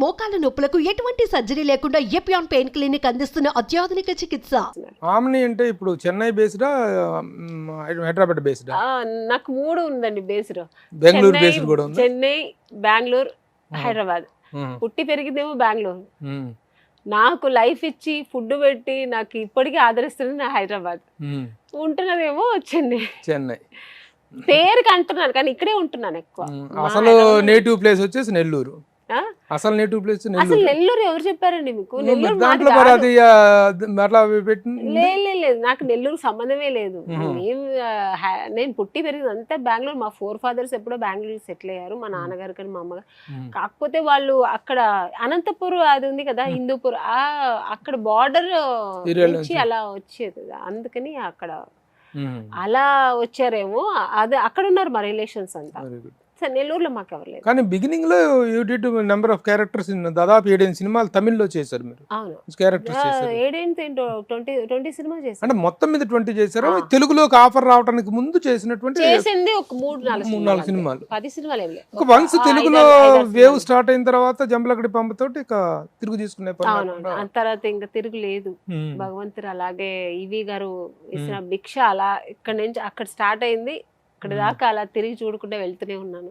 మోకాల నొప్పులకు ఎటువంటి సర్జరీ లేకుండా ఎపియాన్ పెయిన్ క్లినిక్ అందిస్తున్న అత్యాధునిక చికిత్స. ఆమ్ని అంటే ఇప్పుడు చెన్నై బేస్డా, హైదరాబాద్ బేస్డా? నాకు 3 ఉందండి బేస్డ్. బెంగళూరు బేస్డ్ కూడా ఉంది. చెన్నై, బెంగళూరు, హైదరాబాద్. పుట్టి పెరిగిందేమో బెంగళూరు. నాకు లైఫ్ ఇచ్చి ఫుడ్ పెట్టి నాకు ఇప్పటికీ ఆదరిస్తుంది నా హైదరాబాద్. ఉంటున్నదేమో చెన్నై. పేరుకి అంటున్నాను కానీ ఇక్కడే ఉంటున్నాను ఎక్కువ. అసలు నేటివ్ ప్లేస్ వచ్చేసి నెల్లూరు. అసలు నేటివ్ ప్లేస్ అసలు నెల్లూరు ఎవరు చెప్పారండి మీకు? లేదు, నాకు నెల్లూరు సంబంధమే లేదు. నేను పుట్టి పెరిగింది అంతా బెంగళూరు. మా 4 fathers ఎప్పుడో బెంగళూరు సెటిల్ అయ్యారు, మా నాన్నగారు కానీ మా అమ్మగారు. కాకపోతే వాళ్ళు అక్కడ అనంతపురం అది ఉంది కదా, హిందూపూర్, అక్కడ బార్డర్ నుంచి అలా వచ్చేది. అందుకని అక్కడ అలా వచ్చారేమో. అది అక్కడ ఉన్నారు మా రిలేషన్స్ అంతా. నెల్లూరులో మాకు ఎవరు లేదు. కానీ బిగినింగ్ లో you did number of characters, దాదాపు 7 సినిమాలు తమిళ్లో చేశారు మీరు. అవును, క్యారెక్టర్స్ చేశారు. 20 సినిమా చేశారు. అంటే మొత్తం మీద 20 చేశారు. తెలుగులోకి ఆఫర్ రావడానికి ముందు చేసినటువంటి చేసింది ఒక 3-4 సినిమాలు. 10 సినిమాలు ఏం లేదు. ఒక వన్స్ తెలుగులో వేవ్ స్టార్ట్ అయిన తర్వాత జంబలకడి పంపతోటి ఇక తిరుగు తీసుకునే పని. ఆ తర్వాత ఇంకా తిరుగు లేదు. భగవంతుడు అలాగే ఈవి గారు ఇచ్చిన భిక్ష అలా ఇక్కడ నుంచి అక్కడ స్టార్ట్ అయింది, ఇక్కడ దాకా అలా తిరిగి చూడకుండా వెళ్తూనే ఉన్నాను.